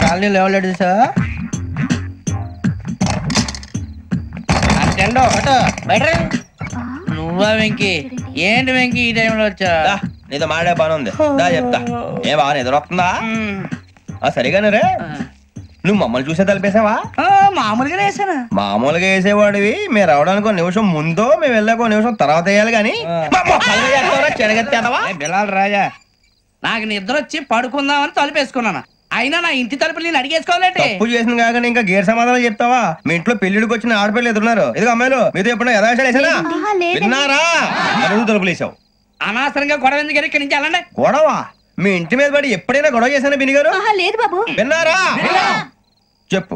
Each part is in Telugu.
Colony లేవలేడు sir. బయట నువ్వా వెంకీ? ఏంటి వెంకీ ఈ టైంలో వచ్చా? నీతో మాడే పని ఉంది, దా చెప్తా. ఏ బాగా నిద్రొస్తుందా? సరిగానే రే, నువ్వు మమ్మల్ని చూసే తలిపేసావా? మామూలుగా వేసాను. మామూలుగా వేసేవాడివి. మేము రావడానికి ఒక నిమిషం ముందో మేము వెళ్ళాక ఒక నిమిషం తర్వాత వేయాలి కానీ బిలాల్ రాజా, నాకు నిద్ర వచ్చి పడుకుందామని తలుపేసుకున్నాను. అయినా నా ఇంటి తలుపులు నేను అడిగేసుకోవాలంటే తప్పు చేసిన కాక ఇంకా గేర్ సమాధానం చెప్తావా? మీ ఇంట్లో పెళ్లిడికి వచ్చిన ఆడపిల్లలు ఎదురున్నారు. ఇది అమ్మాయిలు మీతో ఎప్పుడైనా యథాశాలు వేసానా? విన్నారా? తలుపులు వేసావు. అనవసరంగా గొడవ ఎందుకు? ఇక్కడి నుంచి వెళ్ళండి. గొడవ? మీ ఇంటి మీద పడి ఎప్పుడైనా గొడవ చేశానా బిని గారు? లేదు బాబు. విన్నారా? చెప్పు,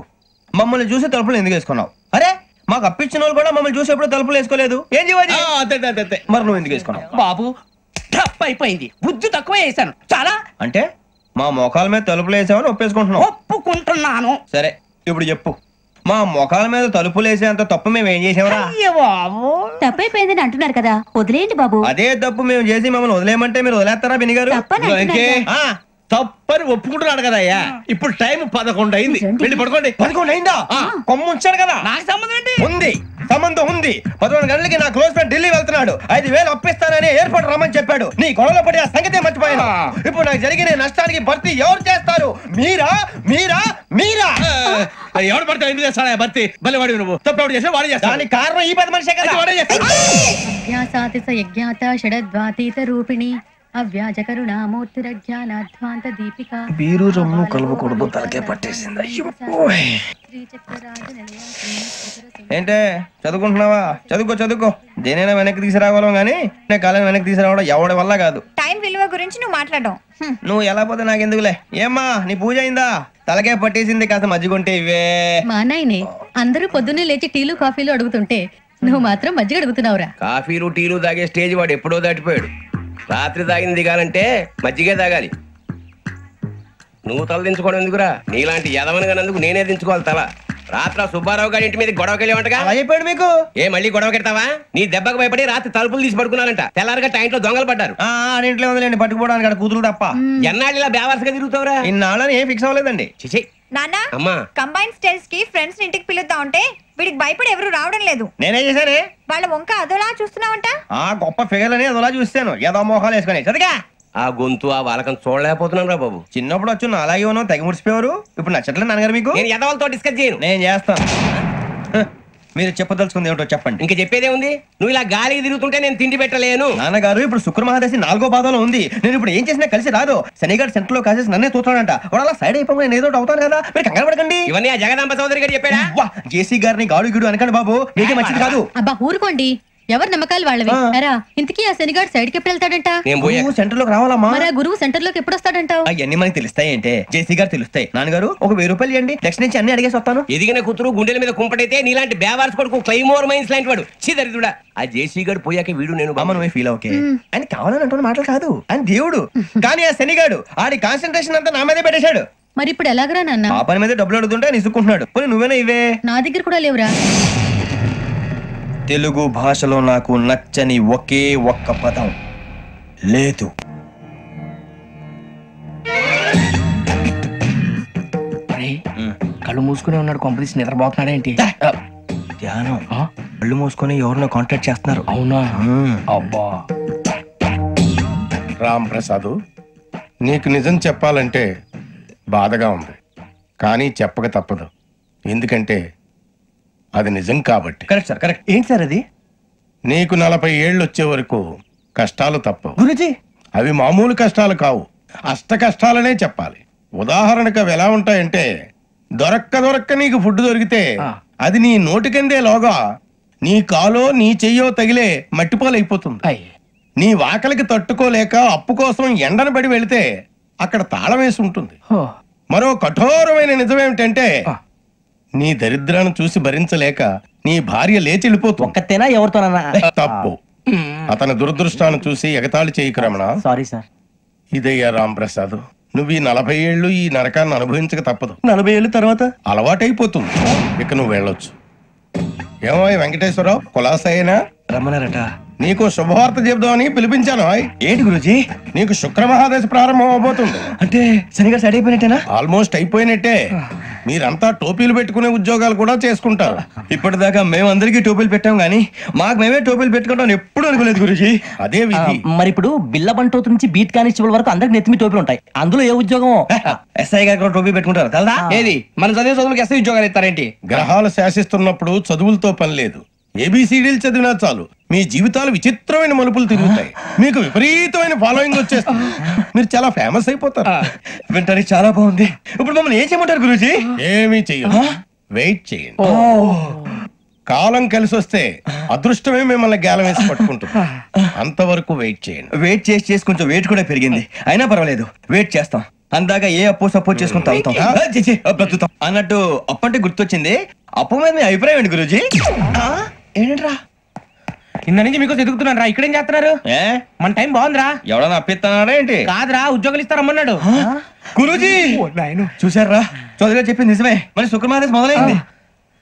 మమ్మల్ని చూసి తలుపులు ఎందుకు వేసుకున్నావు? అరే మాకు అప్పించిన వాళ్ళు కూడా మమ్మల్ని చూసి ఎప్పుడు తలుపులు వేసుకోలేదు. ఏం చేయాలి? మరి నువ్వు ఎందుకు వేసుకున్నావు? బాబు టప్ అయిపోయింది, బుద్ధి తక్కువ వేసాను చాలా. అంటే మా మొఖాల మీద తలుపులు వేసామని ఒప్పేసుకుంటున్నావు? ఒప్పుకుంటున్నాను. సరే ఇప్పుడు చెప్పు, మా మొఖాల మీద తలుపులు వేసేంత తప్పు మేము ఏం చేసామరా? తప్పు అయిపోయిందని అంటున్నారు కదా, వదిలేయండి బాబు. అదే తప్పు మేము చేసి మమ్మల్ని వదిలేయమంటే మీరు వదిలేస్తారా బిని గారు? తప్పని ఒప్పుకుంటున్నాడు కదా అయ్యా. ఇప్పుడు టైం 11 అయింది, వెళ్ళి పడుకోండి. 11 అయిందా? కొమ్ము ఉంచాడు కదా. నాకు సంబంధం ఏంటి? ఉంది, సంబంధం ఉంది. 11 గంటలకి నా క్లోజ్ ఫ్రెండ్ ఢిల్లీ వెళ్తున్నాడు. 5,000 అప్పిస్తానని ఎయిర్పోర్ట్ రమ్మని చెప్పాడు. నీ గొడవలో పడి ఆ సంగతి మర్చిపోయాను. ఇప్పుడు నాకు జరిగిన నష్టానికి భర్తీ ఎవరు చేస్తారు? మీరా మీరా మీరా? ఎవడు పడితే ఎందుకు చేస్తాడా భర్తీ? మళ్ళీ వాడి నువ్వు తప్పు ఎవడు చేసా వాడే చేస్తా. దానికి కారణం ఈ 10 మనిషే కదా. వాడే చేస్తా. షడద్వాతీత రూపిణి అవ్యాజ కరుణామూర్తిరజ్ఞానాధ్వాంత దీపిక. బీరు రమ్ము కలుపుకూడదు, తలకే పట్టేసింది. ఏంటే చదువుకుంటున్నావా? చదువుకో చదువుకో. దేనైనా వెనక్కి తీసుకురావాలం గానీ కాలం వెనక్కి తీసుకురావడం ఎవడి వల్ల కాదు. టైం విలువ గురించి నువ్వు మాట్లాడడం. నువ్వు ఎలా పోతే నాకెందుకులే. ఏమ్మా నీ పూజ అయిందా? తలకే పట్టేసింది, కాస్త మజ్జిగుంటే ఇవే. మా నాయనే అందరూ పొద్దున్నే లేచి టీలు కాఫీలు అడుగుతుంటే నువ్వు మాత్రం మజ్జిగ అడుగుతున్నావురా. కాఫీలు టీలు తాగే స్టేజ్ వాడు ఎప్పుడో దాటిపోయాడు. రాత్రి తాగింది దిగాలంటే మజ్జిగే తాగాలి. నువ్వు తల దించుకోవడం ఎందుకురా? నీలాంటి యదవనగానందుకు నేనే దించుకోవాలి తల. రాత్రి సుబ్బారావు గారి ఇంటి మీద గొడవకి వెళ్ళేవంటగా. అలా చెప్పాడు మీకు? ఏ మళ్ళీ గొడవ కెడతావా? నీ దెబ్బకు భయపడి రాత్రి తలుపులు తీసి పడుకున్నారంట. తెల్లారగా టైంట్లో దొంగలు పడ్డారు. ఆడింట్లో ఉందిలేండి, పట్టుకుపోవడానికి అక్కడ కూతురు తప్ప. ఎన్నాళ్ళు ఇలా బేవర్సగా తిరుగుతావురా? ఇన్నాళ్ళని ఏం ఫిక్స్ అవ్వలేదండి. చిచి నాన్న, అమ్మా, కంబైన్ స్టైల్స్ కి ఫ్రెండ్స్ ఇంటికి పిలుద్దాం అంటే వీడికి భయపడి ఎవరు రావడం లేదు. నేనేం చేశానే? వాళ్ళ వంక అదోలా చూస్తున్నావంట. గొప్ప ఫిగర్ అని అదోలా చూస్తాను. ఏదో మోహాలు వేసుకొని చదిగా ఆ గొంతు ఆ వాలకం చూడలేకపోతున్నాను రా బాబు. చిన్నప్పుడు వచ్చి నా అలాగే ఉన్నావు, తెగ ముడిచిపోయారు. ఇప్పుడు నచ్చట్లేదు నాన్నగారు మీకు? నేను యదవలతో డిస్కస్ చేయను. నేను చేస్తాను. మీరు చెప్పదలుచుకుంది ఏమిటో చెప్పండి. ఇంకా చెప్పేదే ఉంది. నువ్వు ఇలా గాలికి తిరుగుతుంటే నేను తిండి పెట్టలేను. నాన్నగారు ఇప్పుడు శుక్ర మహాదశి 4వ పాదంలో ఉంది. నేను ఇప్పుడు ఏం చేసినా కలిసి రాదు. శనిగారు సెంటర్ లో కాసేసి నన్నే చూస్తాడంట. వాడు అలా సైడ్ అయిపోయి నేను ఏదో అవుతాను కదా. మీరు కంగారు పడకండి. ఇవన్నీ ఆ జగదాంబ చౌదరి గారు చెప్పాడా? జేసీ గారిని గాడు గిడు అనకండి బాబు, మీకే మంచిది కాదు. అబ్బా ఊరుకోండి, ఎవరి నమ్మకాలు వాళ్ళవి. ఇంతకీ ఆ శనిగాడు సైడ్ కి ఎప్పుడు వెళ్తాడంట? సెంటర్ లోకి రావాలమ్మా. మరి ఆ గురువు సెంటర్ లోకి ఎప్పుడు వస్తాడంటావు? అవన్నీ మనకి తెలుస్తాయి అంటే జేసీ గారు తెలుస్తాయి. నాన్నగారు ఒక 1000 రూపాయలు ఇవ్వండి, నెక్స్ట్ నుంచి అన్ని అడిగేసి వస్తాను. ఎదిగిన కూతురు గుండెల మీద కుంపటైతే నీలాంటి బేవార్స్ కొడుకు క్లైమోర్ మైన్స్ లాంటి వాడు చీదరిదుడా. ఆ జేసీ గారు పోయాక వీడు నేను నువ్వే ఫీల్ ఓకే. ఆయన కావాలని అంటున్న మాటలు కాదు, ఆయన దేవుడు. కానీ ఆ శనిగాడు ఆడి కాన్సన్ట్రేషన్ అంతా నా మీదే పెట్టేశాడు. మరి ఇప్పుడు ఎలాగరా నాన్న? ఆ పని మీద డబ్బులు అడుగుతుంటే నిసుకుంటున్నాడు. పోనీ నువ్వేనా ఇవే? నా దగ్గర కూడా లేవురా. తెలుగు భాషలో నాకు నచ్చని ఒకే ఒక్క పదం లేదు. కళ్ళు మూసుకునే ఉన్నాడు, కొంపదీసి నిద్రపోతున్నాడేంటి? ధ్యానం. కళ్ళు మూసుకొని ఎవరినో కాంటాక్ట్ చేస్తున్నారు. అవునా? అబ్బా రామ్ ప్రసాద్, నీకు నిజం చెప్పాలంటే బాధగా ఉంది, కానీ చెప్పక తప్పదు. ఎందుకంటే అది నిజం కాబట్టి. Correct sir, correct. ఏంటి సార్ అది? నీకు 40 ఏళ్ళు వచ్చే వరకు కష్టాలు తప్పవు గురుజీ. అవి మామూలు కష్టాలు కావు, అష్ట కష్టాలనే చెప్పాలి. ఉదాహరణకు అవి ఎలా ఉంటాయంటే, దొరక్క నీకు ఫుడ్ దొరికితే అది నీ నోటికందే లోగా నీ కాలో నీ చెయ్యో తగిలే మట్టిపాలైపోతుంది. నీ వాకలికి తట్టుకోలేక అప్పు కోసం ఎండను పడి వెళితే అక్కడ తాళం వేసి ఉంటుంది. మరో కఠోరమైన నిజమేమిటంటే, నీ దరిద్రాన్ని చూసి భరించలేక నీ భార్య లేచి వెళ్ళిపోతుంది. ఒక్కతేనా ఎవరితోనన్నా? తప్పు. అతని దురదృష్టాన్ని చూసి ఎగతాళి చేయకు రమణ. Sorry sir. ఇదయ్యా రాంప్రసాద్, నువ్వు ఈ 40 ఏళ్ళు ఈ నరకాన్ని అనుభవించక తప్పదు. 40 ఏళ్ళ తర్వాత అలవాటైపోతుంది. ఇక నువ్వు వెళ్ళొచ్చు. ఏమో వెంకటేశ్వరరావు కులాసైనా రమ్మన్నారట. నీకు శుభవార్త చెబుదామని పిలిపించాను. ఏంటి గురుజీ? నీకు శుక్ర మహాదశ ప్రారంభం అవబోతుంది. అంటే శనిగారు సెట్ అయిపోయినట్టేనా? ఆల్మోస్ట్ అయిపోయినట్టే. మీరంతా టోపీలు పెట్టుకునే ఉద్యోగాలు కూడా చేసుకుంటారు. ఇప్పటిదాకా మేమందరికీ టోపీలు పెట్టాం గానీ మాకు మేమే టోపీలు పెట్టుకుంటాం ఎప్పుడు అనుకోలేదు గురుజీ. అదే విధి. మరి ఇప్పుడు బిల్ల బంటోతు నుంచి బీట్ కానిస్టేబుల్ వరకు అందరికి నెత్తిమి టోపీలు ఉంటాయి. అందులో ఏ ఉద్యోగం? ఎస్ఐ గారు కూడా టోపీ పెట్టుకుంటారు కదా? ఏది మన చదివే చదువులకు ఎస్ఐ ఉద్యోగాలు ఇస్తారేంటి? గ్రహాలు శాసిస్తున్నప్పుడు చదువులతో పని లేదు. ఏబిసిడీలు చదివినా చాలు మీ జీవితాలు విచిత్రమైన మలుపులు తిరుగుతాయి. మీకు విపరీతమైన ఫాలోయింగ్ వచ్చేస్తుంది. మీరు చాలా ఫేమస్ అయిపోతారు. వింటానికి చాలా బాగుంది. ఇప్పుడు మమ్మల్ని ఏం చేయమంటారు గురుజీ? ఏమీ చెయ్యదు, వెయిట్ చేయండి. కాలం కలిసి వస్తే అదృష్టమే మిమ్మల్ని గేలం వేసి పట్టుకుంటుంది. అంతవరకు వెయిట్ చేయండి. వెయిట్ చేసి కొంచెం వెయిట్ కూడా పెరిగింది. అయినా పర్వాలేదు, వెయిట్ చేస్తాం. అందాక ఏ అప్పు సపోర్ట్ చేసుకుని తాగుతాం, బ్రతుకుతాం అన్నట్టు. అప్పు అంటే గుర్తొచ్చింది. అప్పు మీద మీ అభిప్రాయం ఏంటి గురుజీ? ఏంటరా కింద నుంచి మీకు ఎదుగుతున్నాను రా. ఇక్కడేం చేస్తున్నారు? మన టైం బాగుందిరా. ఎవడన్నా అప్పిస్తున్నాడా ఏంటి? కాదురా, ఉద్యోగాలు ఇస్తారమ్మన్నాడు గురూజీ. చూసారా, చౌదరి గారు చెప్పింది నిజమే. మరి శుక్రమాదేశ్ మొదలైంది.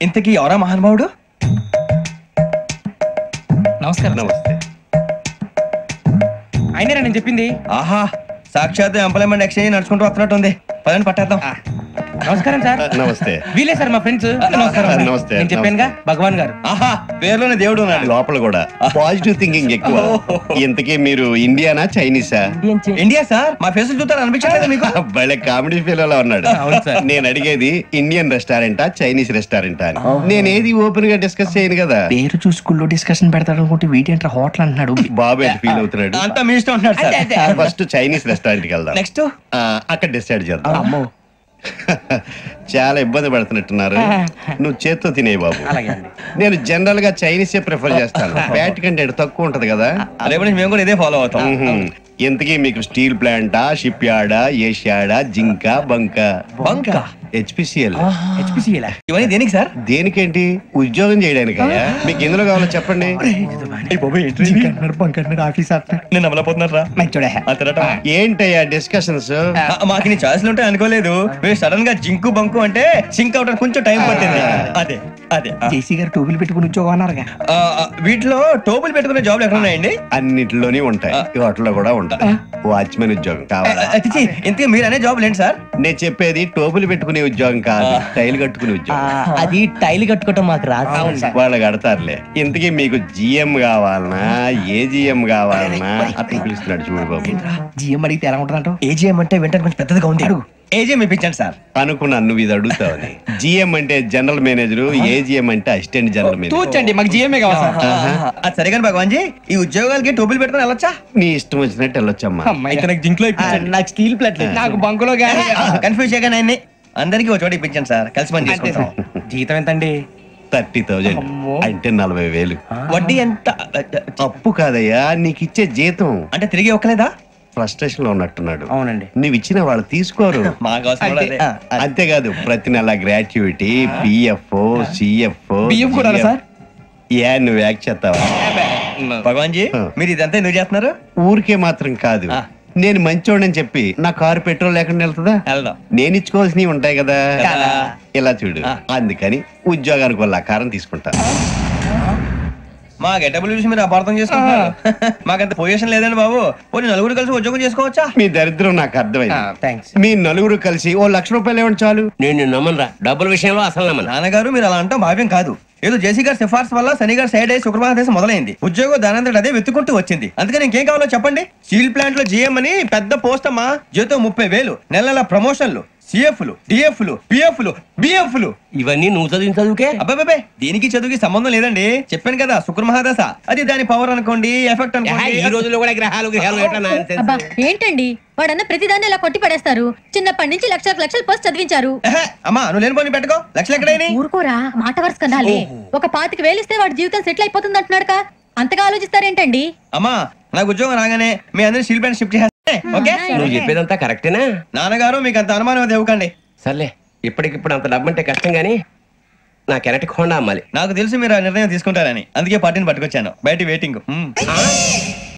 ఇంతకీ ఎవరా మహానుభావుడు? నమస్కారం. నమస్తే. అయినరా నేను చెప్పింది? ఆహా, సాక్షాత్ ఎంప్లాయ్మెంట్ ఎక్స్చేంజ్ నడుచుకుంటూ వస్తున్నట్టు ఉంది. పదండి పట్టేద్దాం. నమస్కారం సార్. నమస్తే. వీలే సార్ మా ఫ్రెండ్స్. నమస్కారం. నమస్తే. నేను చెప్పానుగా భగవాన్ గారు. ఆహా, పేర్లోనే దేవుడు ఉన్నాడు. లోపల కూడా పాజిటివ్ థింకింగ్ ఎక్కువ. ఇంతకీ మీరు ఇండియానా చైనీసా? India sir. మా ఫేస్ చూస్తారు అనిపించలేదు మీకు? భలే కామెడీ ఫీల్ అలా ఉన్నాడు. నేను అడిగేది ఇండియన్ రెస్టారెంటా చైనీస్ రెస్టారెంటా అని. నేనేది ఓపెన్ గా డిస్కస్ చేయను కదా. పేరు చూసి స్కూల్లో డిస్కషన్ పెడతాడు అనుకుంటే వీటేంట్రా హోటల్ అంటున్నాడు. బాబు ఎట్ ఫీల్ అవుతున్నాడు. అంతా మీ ఇష్టం ఉంటున్నాడు సార్. ఫస్ట్ చైనీస్ రెస్టారెంట్ కి వెళ్దాం. నెక్స్ట్ అక్కడ డిసైడ్ చేద్దాం. చాలా ఇబ్బంది పడుతున్నట్టున్నారు. నువ్వు చేత్తో తినే బాబు. నేను జనరల్ గా చైనీసే ప్రిఫర్ చేస్తాను. ఫ్యాట్ కంటెంట్ తక్కువ ఉంటది కదా. రేపు నుంచి మేము కూడా ఇదే ఫాలో అవుతాం. ఇంతకీ మీకు స్టీల్ ప్లాంటా, షిప్ యార్డా, ఏషియాడా, జింక, బంక? బంక, హెచ్పిసిఎల్. ఇవన్నీ దేనికి సార్? దేనికేంటి? ఉద్యోగం చేయడానికి. మీకు ఎందులో కావాలో చెప్పండి. నేను అమలపోతున్నారా? ఏంటయ్యా డిస్కషన్స్? మాకు నీ ఛాయిస్లు ఉంటాయి అనుకోలేదు. మీరు సడన్ గా జింకు బంకు అంటే సింక్ అవడానికి కొంచెం టైం పట్టింది. అదే అదే జేసీ గారు టోపీలు పెట్టుకుని ఉద్యోగం అన్నారుగా. వీటిలో టోపులు పెట్టుకునే జాబ్లు ఎక్కడ ఉన్నాయండి? అన్నిటిలోనే ఉంటాయి. వాటిలో కూడా ఉంటాయి. వాచ్మెన్ ఉద్యోగం కావాలా? ఇంతకీ మీరు అనే జాబ్ ఏంటి సార్? నేను చెప్పేది టోపులు పెట్టుకునే ఉద్యోగం కాదు, టైల్ కట్టుకునే ఉద్యోగం. అది టైల్ కట్టుకోవటం మాకు రాదు. వాళ్ళు కడతారులే. ఇంతకీ మీకు జిఎం కావాలనా, ఏ జిఎం కావాలనా? అతను పిలుస్తున్నాడు చూడు బాబు. జిఎం అడిగితే ఎలా ఉంటుందంట? ఏజీఎం అంటే వెంటనే కొంచెం పెద్దదిగా ఉంది. ఏజీఎం ఇప్పించండి సార్. అనుకున్నాను నువ్వు ఇది అడుగుతావని. జిఎం అంటే జనరల్ మేనేజర్, ఏజిఎం అంటే అసిస్టెంట్ జనరల్ మేనేజర్. తూచండి, మాకు జిఎంఏ కావాలి సార్. అది సరే కానీ భగవాన్ జీ, ఈ ఉద్యోగాలకి టోపులు పెట్టుకుని వెళ్ళొచ్చా? నీ ఇష్టం వచ్చినట్టు వెళ్ళొచ్చమ్మా. అయితే నాకు జింక్లో నాకు స్టీల్ ప్లేట్ నాకు బంకులో గానీ కన్ఫ్యూజ్ చేయగానే ఆయన్ని అందరికీ ఒక చోట ఇప్పించండి సార్. కలిసి పని చేసుకుంటాం. జీతం ఎంతండి? 30,000 అంటే 40,000. వడ్డీ ఎంత? అప్పు కాదయ్యా, నీకు ఇచ్చే జీతం. అంటే తిరిగి ఒక్కలేదా? ఫ్రస్ట్రేషన్ లో ఉన్నట్టున్నాడు. అవునండి. నువ్వు ఇచ్చిన వాళ్ళు తీసుకోరు. మాకు అవసరం కూడా అదే. అంతేకాదు ప్రతి నెల గ్రాట్యుటీ, పిఎఫ్, సిఎఫ్. బియ్యం కూడా సార్? ఏ నువ్వు యాక్ చేస్తావా? భగవాన్ జీ, మీరు ఇదంతా ఎందుకు చేస్తున్నారు? ఊరికే మాత్రం కాదు. నేను మంచోడని చెప్పి నా కారు పెట్రోల్ లేకుండా వెళ్తుందా? వెళ్దాం. నేను ఇచ్చుకోవాల్సినవి ఉంటాయి కదా. కదా. ఇలా చూడు. అందుకని ఉద్యోగానికి వాళ్ళ ఆకారం తీసుకుంటా. మా గెటబుల్ చూసి మీరు అపార్థం చేసుకుంటున్నారు. మాకంత పొజిషన్ లేదండి బాబు. పోనీ నలుగురు కలిసి ఉద్యోగం చేసుకోవచ్చా? మీ దరిద్రం నాకు అర్థమైంది. థ్యాంక్స్. మీ నలుగురు కలిసి ఓ ₹1,00,000 ఇవ్వండి చాలు. నేను నమ్మనరా, డబ్బుల విషయంలో అసలు నమ్మను. నాన్నగారు మీరు అలా అంటాం భావ్యం కాదు. ఏదో జేసీ గారి సిఫార్సు వల్ల శని గారు సైడ్ అయ్యి శుక్రవారం మొదలైంది. ఉద్యోగం దానంతటి అదే వెతుకుంటూ వచ్చింది. అందుకని ఇంకేం కావాలో చెప్పండి. స్టీల్ ప్లాంట్ లో జిఎం అని పెద్ద పోస్ట్ అమ్మా. జీతం 30,000, నెల నెల ప్రమోషన్లు, సిఎఫ్లు, డిఎఫ్లు, పిఎఫ్లు, బిఎఫ్లు. ఇవన్నీ నువ్వు చదివిన చదువుకే? అబ్బాబే, దీనికి చదువుకి సంబంధం లేదండి. చెప్పాను కదా, శుక్ర మహాదశ. అది దాని పవర్ అనుకోండి, ఎఫెక్ట్ అనుకోండి. ఈ రోజుల్లో కూడా గ్రహాలు ఎట్లా nonsense? అబ్బా ఏంటండి వాడన్న ప్రతిదాన్ని ఇలా కొట్టి పడేస్తారు. చిన్నప్పటి నుంచి లక్షలు పోస్ట్ చదివించారు. అమ్మా నువ్వు లేని పోనీ పెట్టుకో. లక్షలు ఎక్కడైనా ఊరుకోరా, మాట వరుస కదాలే. ఒక 25,000 ఇస్తే వాడి జీవితం సెటిల్ అయిపోతుంది అంటున్నాడుగా. అంతగా ఆలోచిస్తారేంటండి? అమ్మా నాకు ఉద్యోగం రాగానే మీ అందరూ స్టీల్ ప్లాంట్ షిఫ్ట్ చేస్తే ఓకే? నువ్వు చెప్పేదంతా కరెక్టేనా? నాన్నగారు మీకు అంత అనుమానం అది ఇవ్వకండి. సర్లే, ఇప్పటికిప్పుడు అంత డబ్బు అంటే కష్టం గానీ నా కెనటిక్ హోండా అమ్మాలి. నాకు తెలుసు మీరు ఆ నిర్ణయం తీసుకుంటారని. అందుకే పార్టీని పట్టుకొచ్చాను. బయట వెయిటింగ్.